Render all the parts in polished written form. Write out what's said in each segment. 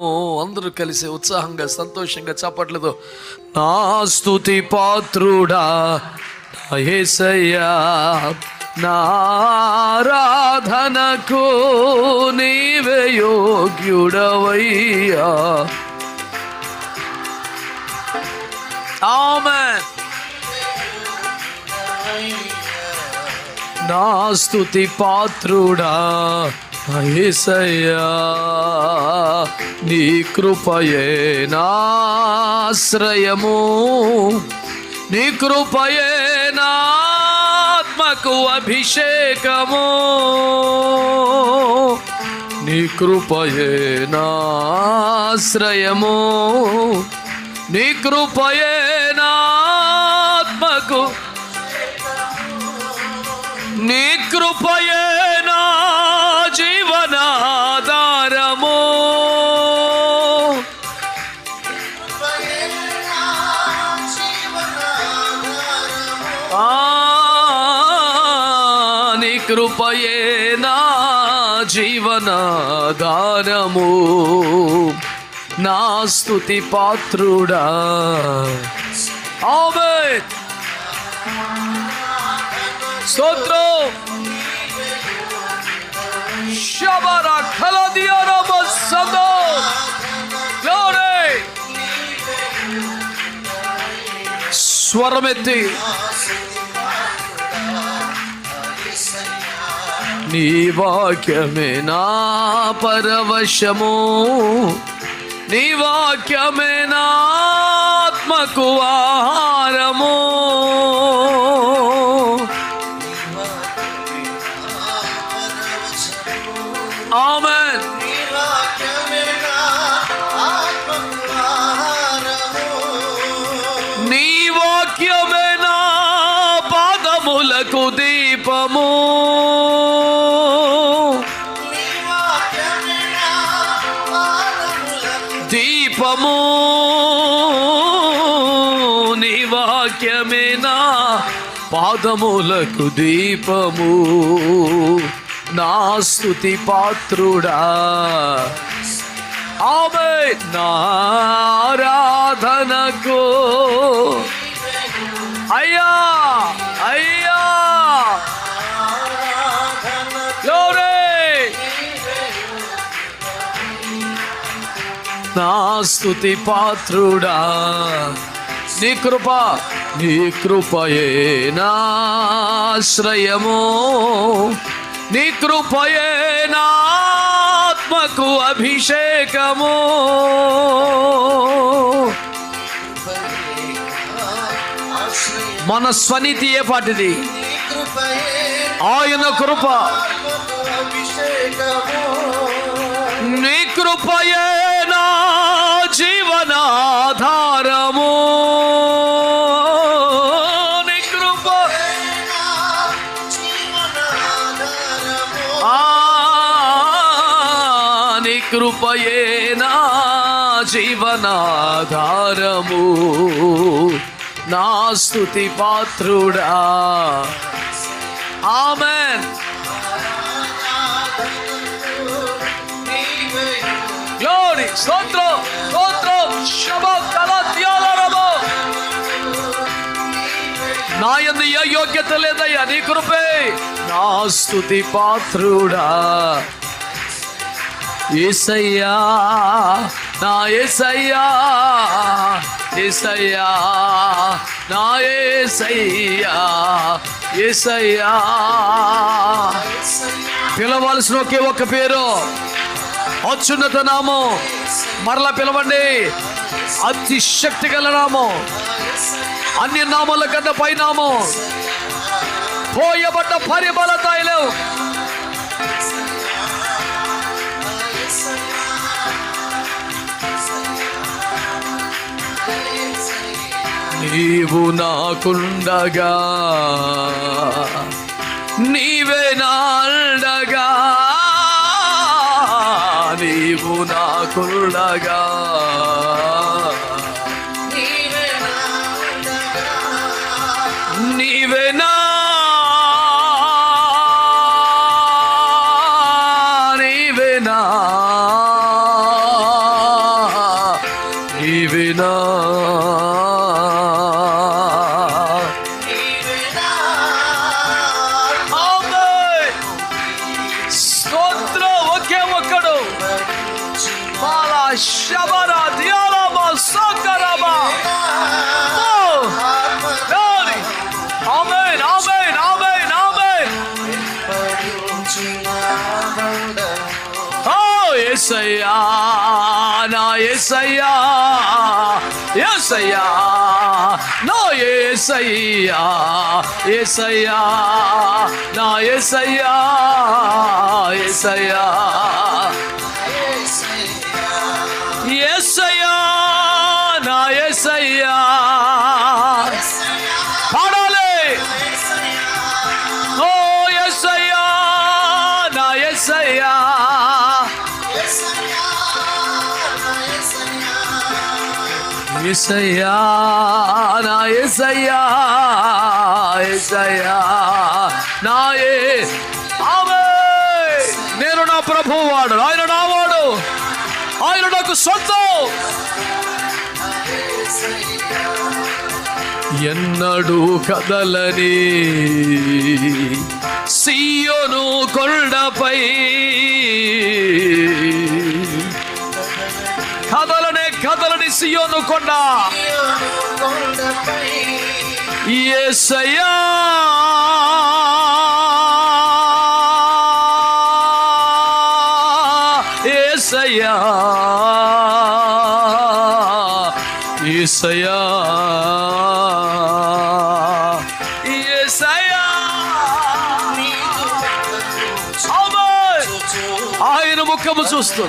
అందరూ కలిసి ఉత్సాహంగా సంతోషంగా చప్పట్లతో నా స్తుతి పాత్రుడా నా యేసయ్యా, నా ఆరాధనకు నీవే యోగ్యుడవయ్యా. ఆమేన్. నా స్తుతి పాత్రుడా నా యేసయ్యా, నీ కృపయే నాశ్రయము, నీ కృపయే నా ఆత్మకు అభిషేకము, నీ కృపయే నాశ్రయము, నీ కృపయే నా ఆత్మకు, నీ కృపయే నా జీవనాధారము, నీ కృపయే నా జీవనాధారము. నా స్తుతి పాత్రుడా. ఆమేన్. స్తోత్రం. షబరా ఖలదియారా బసదో. గ్లోరీ. స్వరమెత్తి నీ వాక్యమే నా పరవశము, నీ వాక్యమే నా ఆత్మకు ఆహారము, ఆమేన్. నీ వాక్యమే నా పాదములకు దీపము, దీపము, నీ వాక్యమే నా పాదములకు దీపము. నా స్తుతి పాత్రుడా. ఆమేన్. నా ఆరాధనకు అయ్యా అయ్యా గ్లోరీ. నా స్తుతి పాత్రుడా. నీ కృప, నీ కృపయే నాశ్రయము, నీ కృపయే నా ఆత్మకు అభిషేకము, మన స్వనీతి ఏ పాటిది? ఆయన కృప. నీ కృపయే నా జీవనాధారము, నీ కృప, నీ కృపయే నా జీవనాధారము. నా స్తుతి పాత్రుడా. ఆమేన్. గ్లోరీ. స్తోత్రం స్తోత్రం. షబత్ కలద్యాలరబో. నా యందు ఏ యోగ్యత లేదయ్యా, నీ కృపే. నా స్తుతి పాత్రుడా. యేసయ్యా, నా యేసయ్యా, యేసయ్యా, నా యేసయ్యా, యేసయ్యా. పిలవాల్సిన ఒకే ఒక పేరు, అత్యున్నత నామం. మరలా పిలవండి. అతి శక్తి గల నామం, అన్ని నామాల కన్నా పై నామం. పోయబడ్డ పరిమళ తైలం, నీవు నాకుండగా, నీవే నాండగా, నీవు నాకుండగా, నీవే నా, నీవే నా నీవేనా స్తోత్రం. ఒకే ఒక్కడు మాలా శబరా దియాలమా సకరమా. ఆమేన్ ఆమేన్ ఆమేన్ ఆమేన్. ఓ యేసయ్యా నా యేసయ్యా, యేసయ్యా నా యేసయ్యా, యేసయ్యా నా యేసయ్యా, యేసయ్యా యేసయ్యా నా యేసయ్యా. పాడాలి. ఓ యేసయ్యా నా యేసయ్యా, యేసయ్యా నా యేసయ్యా, యేసయ్యా నా ఆమేన్. నేను నా ప్రభువు వాడు, ఆయన నా వాడు, ఆయన నాకు సొంతం. ఎన్నడూ కదలని సీయోను కొండపై, కదలని సీయోను కొండ, యేసయ్యా యేసయ్యా యేసయ్యా యేసయ్యా. ఆయన ముఖము చూస్తూ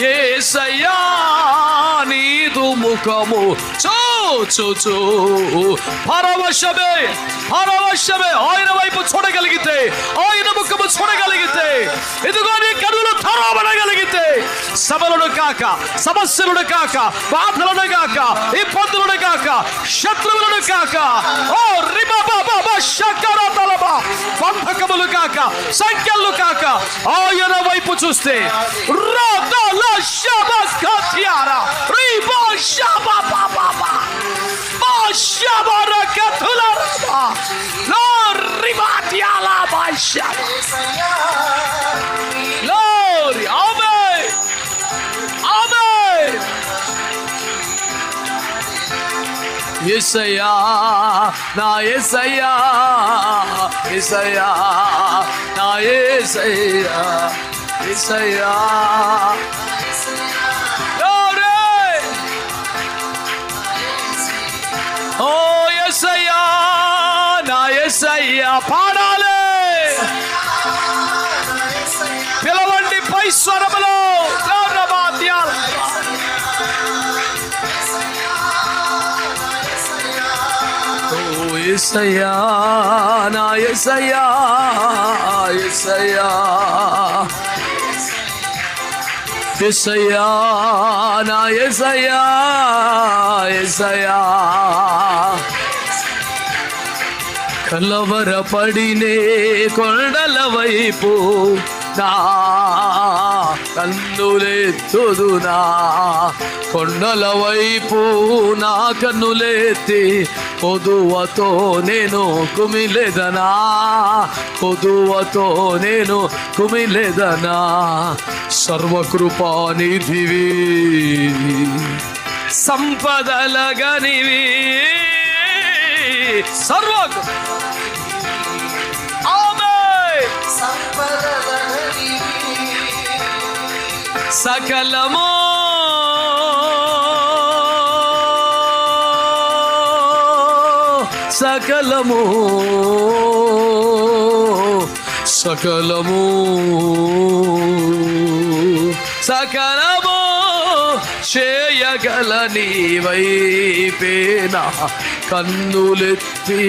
యేసయ్యా నీదు ముఖము చూచు పరవశమే, పరవశమే. ఆయన వైపు చూడగలిగితే, ఆయన ముఖము చూడగలిగితే, ఇదిగో నీ కనులు తెరవబడగలిగితే, సభలను కాక, సమస్యలను కాక, బాధలను కాక, ఇబ్బందులను కాక, శత్రువులను కాక, ఓ రిబాబా శకర తలబా బంధకములు కాక, సంఖ్యలు కాక, ఆయన వైపు చూస్తే యేసయ్యా నా యేసయ్యా, యేసయ్యా నా యేసయ్యా, యేసయ్యా ఓ యేసయ్యా నా యేసయ్యా. పాడాలి. పిలవండి పై స్వరములో. యేసయ్యా నా యేసయ్యా, యేసయ్యా యేసయ్యా నా యేసయ్యా, యేసయ్యా. కలవరపడినే కొండల వైపు నా కన్నులెత్తుదునా, కొండల వైపు నా కన్నులెత్తి పొదువతో నేను కుమిలెదనా, పొదువతో నేను కుమిలెదనా. సర్వకృపానిధివి సంపదలగనివి, సర్వ సకలము సకలము సకలము సకలము చేయగల నీవైపేనా కన్నులెత్తి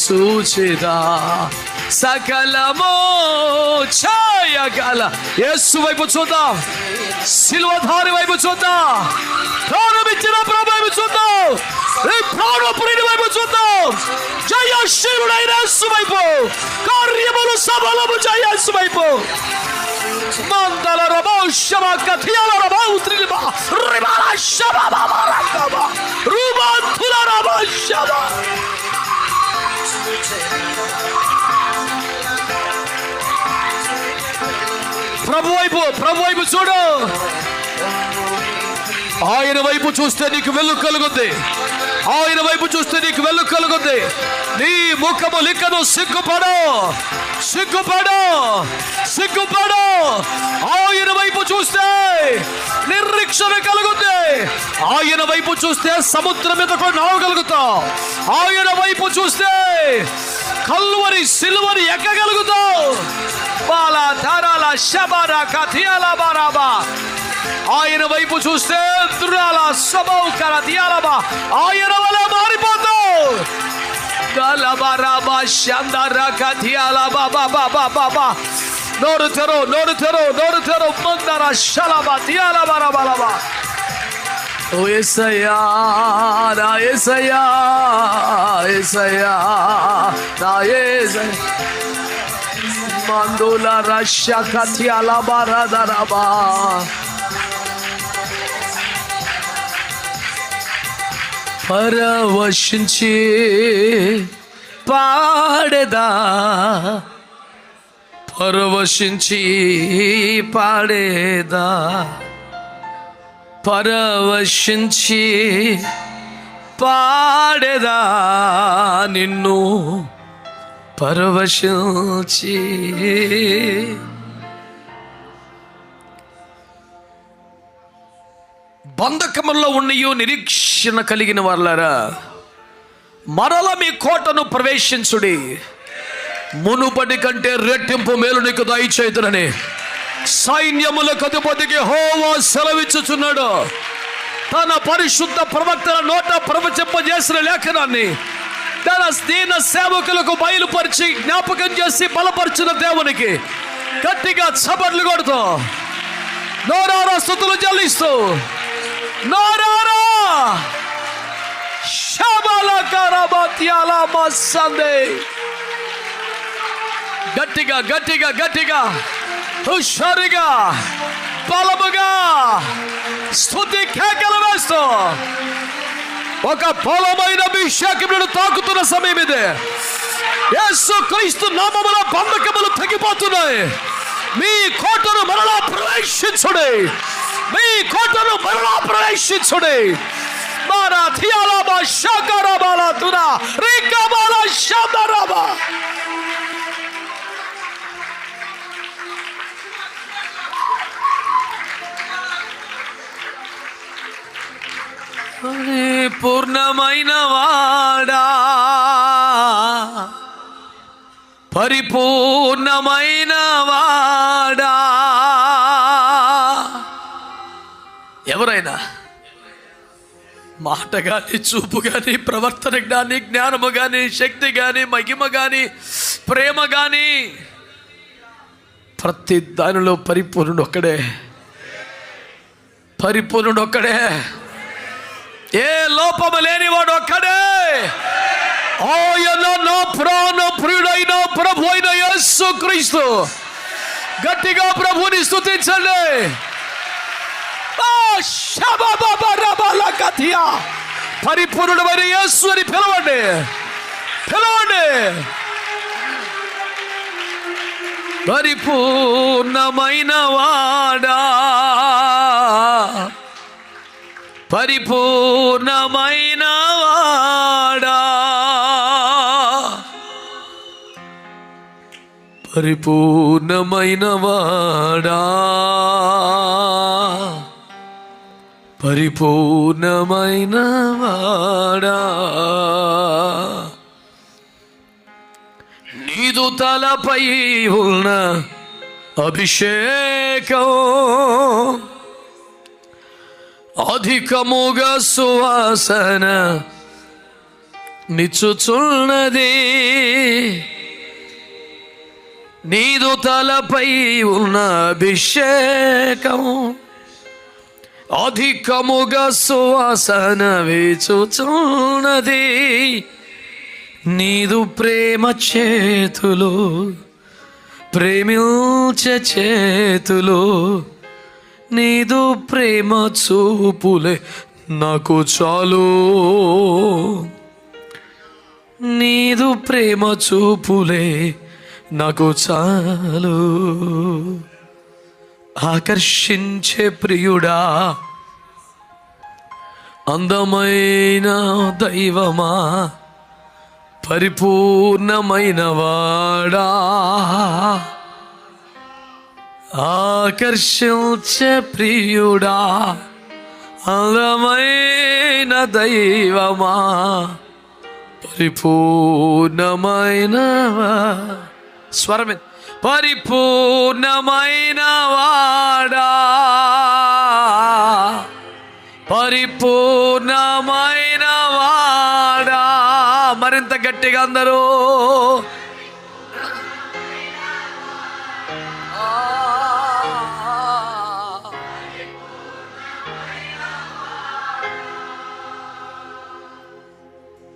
చూచెదా. సకలము చేయగల యేసు వైపు చూద్దాం, సిలువధారి వైపు చూద్దాం, ప్రాణమిచ్చిన ప్రభు వైపు చూద్దాం, ప్రాణపురుని వైపు చూద్దాం, జయశీలుడైన యేసు వైపు, కార్యములు సఫలము చేయ యేసు వైపు. మందల రబో shaba kathiala raba utriba ribala shaba baba rakaba ruba thula raba shaba. ప్రభు వైపు చూడు. ఆయన వైపు చూస్తే నీకు వెలుగు కలుగుద్ది. ఆయన వైపు చూస్తే నీకు వెలుగు కలుగుద్ది. నీ ముఖము లిక్కను సిగ్గుపడు. ఆయన వైపు చూస్తే నిర్రక్షణ కలుగుద్ది. ఆయన వైపు చూస్తే సముద్రం మీద కూడా నడవగలుగుతావు. ఆయన వైపు చూస్తే కల్వరి సిలువని ఎక్కగలుగుతావు. బాలా ధారాల శబర కథియాల బారాబా. ఆయన వైపు చూస్తే దురాల సబౌకర దియాలబా. ఆయన వల్ల మారిపోతావు. గలబరాబా శందర కథియాల బాబా బాబా బాబా. నోరు తెరు మందర శలబా దియాల బారాబాలబా. ఓ యేసయ్యా నా యేసయ్యా యేసయ్యా నా యేసయ్యా. మందుల రష కథియాల బారాదరబా. పరవశించి పాడేదా పరవశించి పాడేదా పరవశించి పాడేదా నిన్ను పరవశించి. బంధకముల్లో ఉన్నయు నిరీక్షణ కలిగిన వాళ్ళారా, మరల మీ కోటను ప్రవేశించుడి. మునుపటి కంటే రెట్టింపు మేలు నీకు దయచేయుదునని సైన్యములకు అధిపతికి యెహోవా సెలవిచ్చుచున్నాడు. తన పరిశుద్ధ ప్రవక్తల నోట ప్రవచింపజేసిన లేఖనాన్ని తన దీన సేవకులకు బయలుపరిచి జ్ఞాపకం చేసి బలపరిచిన దేవునికి గట్టిగా చప్పట్లు కొడుతూ నోరారా స్తుతులు చెల్లిస్తూ నోరారా శబల కరబత్యాల మస్సందే. గట్టిగా హుషారుగా బలముగా స్తుతి కేకలు వేస్తూ ఒక బలమైన అభిషేకమును తాకుతున్న సమయం ఇది. యేసు క్రీస్తు నామములో బంధకములు తెగిపోతున్నాయి. మీ కోటను మరలా ప్రవేశించుడి. మారా థియాలాబా షకరాబాలా తురా రికబాలా షదరాబా. పూర్ణమైన వాడా పరిపూర్ణమైన వాడా. ఎవరైనా మాట కానీ చూపు కానీ ప్రవర్తన కానీ జ్ఞానము కానీ శక్తి కానీ మహిమ కానీ ప్రేమ కానీ ప్రతి దానిలో పరిపూర్ణుడు ఒక్కడే. ఏ లోపము లేనివాడు ఒక్కడే. ఆయన నా ప్రాణ ప్రియుడైన ప్రభు అయిన యేసు క్రీస్తు. గట్టిగా ప్రభుని స్తుతించండి. పరిపూర్ణమైన యేసు అని పిలవండి. పరిపూర్ణమైన వాడా పరిపూర్ణమైన వాడా పరిపూర్ణమైన వాడా పరిపూర్ణమైన వాడా. నీదు తలపై ఉన్న అభిషేకం అధికముగా సువాసన నిచ్చుచున్నది. నీదు తలపై ఉన్న అభిషేకం అధికముగా సువాసన వీచుచున్నది. నీదు ప్రేమ చేతులు ప్రేమించే చేతులు నీదు ప్రేమ చూపులే నాకు చాలు, నీదు ప్రేమ చూపులే నాకు చాలు. ఆకర్షించే ప్రియుడా, అందమైన దైవమా, పరిపూర్ణమైన వాడా, ఆకర్షించే ప్రియుడా, అందమైన దైవమా, పరిపూర్ణమైన స్వరమే పరిపూర్ణమైన వాడా, పరిపూర్ణమైన వాడా. మరింత గట్టిగా అందరూ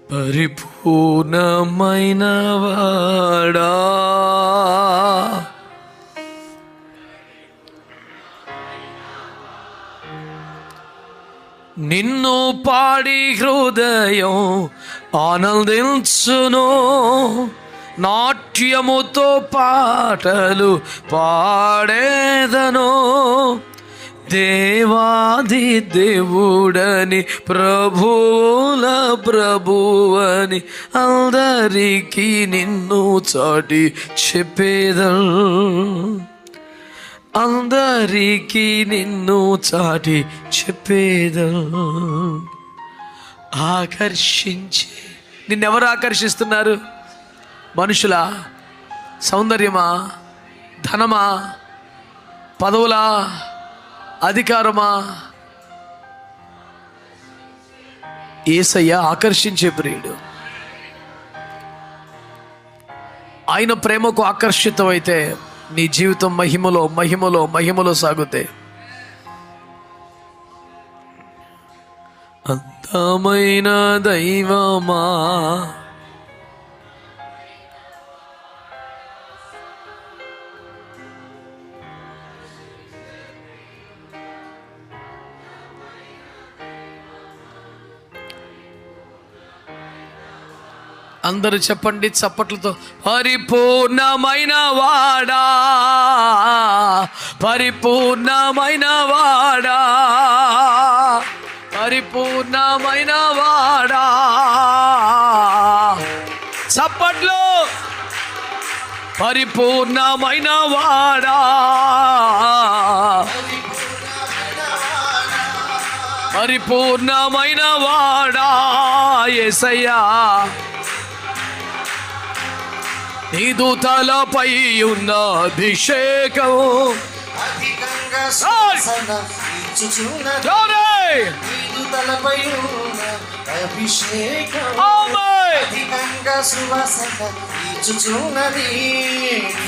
పరిపూర్ణమైన వాడా. నిన్ను పాడి హృదయం ఆనందించును, నాట్యముతో పాటలు పాడేదను. దేవాది దేవుడని, ప్రభువుల ప్రభువని అందరికీ నిన్ను చాటి చెప్పేదను, అందరికీ నిన్ను చాటి చెప్పేదను. ఆకర్షించి నిన్నెవరు ఆకర్షిస్తున్నారు? మనుషులా? సౌందర్యమా? ధనమా? పదవులా? అధికారమా? యేసయ్య ఆకర్షించే ప్రియుడు. ఆయన ప్రేమకు ఆకర్షితమైతే నీ జీవితం మహిమలో మహిమలో మహిమలో సాగుతే. అందమైన దైవమా, అందరూ చెప్పండి చప్పట్లతో, పరిపూర్ణమైన వాడా, పరిపూర్ణమైన వాడా, పరిపూర్ణమైన వాడా. చప్పట్లు. పరిపూర్ణమైన వాడా, పరిపూర్ణమైన వాడా. యేసయ్యా, నీదు తలపై ఉన్న అభిషేకం అధికంగా సువాసన ఇచ్చుచున్నది, నీదు తలపై ఉన్న అభిషేకం అధికంగా సువాసన ఇచ్చుచున్నది.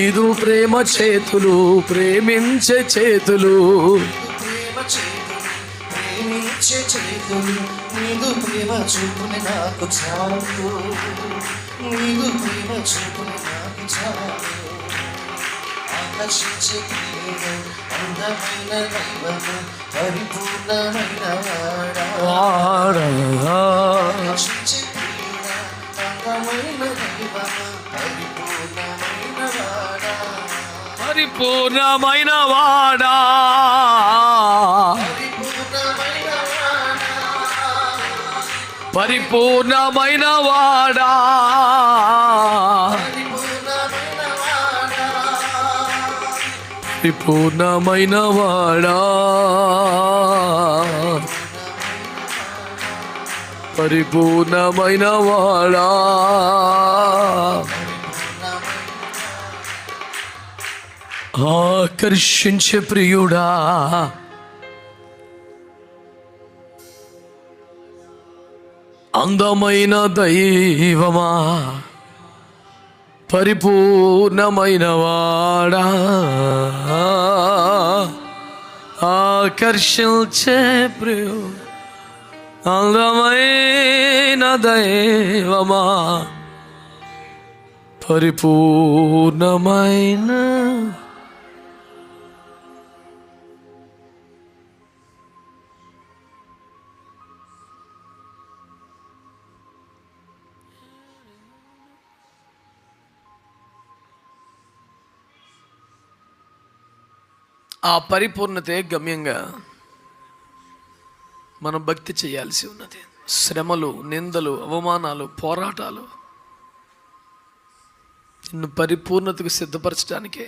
ఇది ప్రేమ చేతులు, ప్రేమించే చేతులు, ప్రేమ చేతులు, ప్రేమించే చేతులు. నీదు ప్రేమ చూపుని నాకు చాలు, నీదు ప్రేమ చూపుని నాకు చాలు. ఆకర్షించే ప్రియుడు, అందమైన దైవము, పరిపూర్ణమైన వాడా. ఆకర్షించే ప్రియుడు, అందమైన దైవము, పరిపూర్ణమైన వాడా, పరిపూర్ణమైన వాడా, పరిపూర్ణమైన వాడా, పరిపూర్ణమైన వాడా, పరిపూర్ణమైన వాడా. ఆకర్షించే ప్రియుడా, అందమైన దైవమా, పరిపూర్ణమైన వాడా, ఆకర్షించే ప్రియుడు, అందమైన దైవమా, పరిపూర్ణమైన ఆ పరిపూర్ణతే గమ్యంగా మనం భక్తి చేయాల్సి ఉన్నది. శ్రమలు, నిందలు, అవమానాలు, పోరాటాలు నిన్ను పరిపూర్ణతకు సిద్ధపరచడానికే.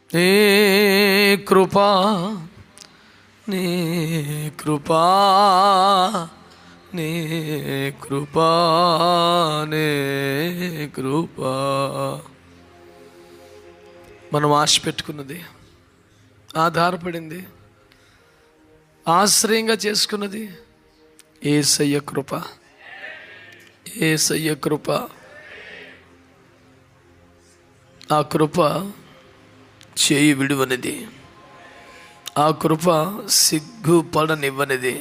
నీ కృపా, నీ కృపా, నీ కృపా, నీ కృపా. మనం ఆశ పెట్టుకున్నది, ఆధారపడింది, ఆశ్రయంగా చేసుకున్నది యేసయ్య కృప. యేసయ్య కృప. ఆ కృప చేయి విడువనిది, ఆ కృప సిగ్గుపడనివ్వనిది,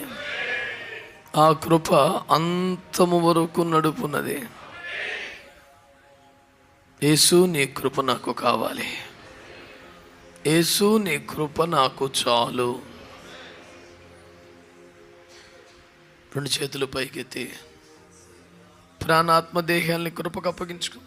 ఆ కృప అంతము వరకు నడుపున్నది. యేసు నీ కృప నాకు కావాలి, యేసు నీ కృప నాకు చాలు. రెండు చేతులు పైకెత్తి ప్రాణాత్మ దేహాల్ని కృపకు అప్పగించుకో.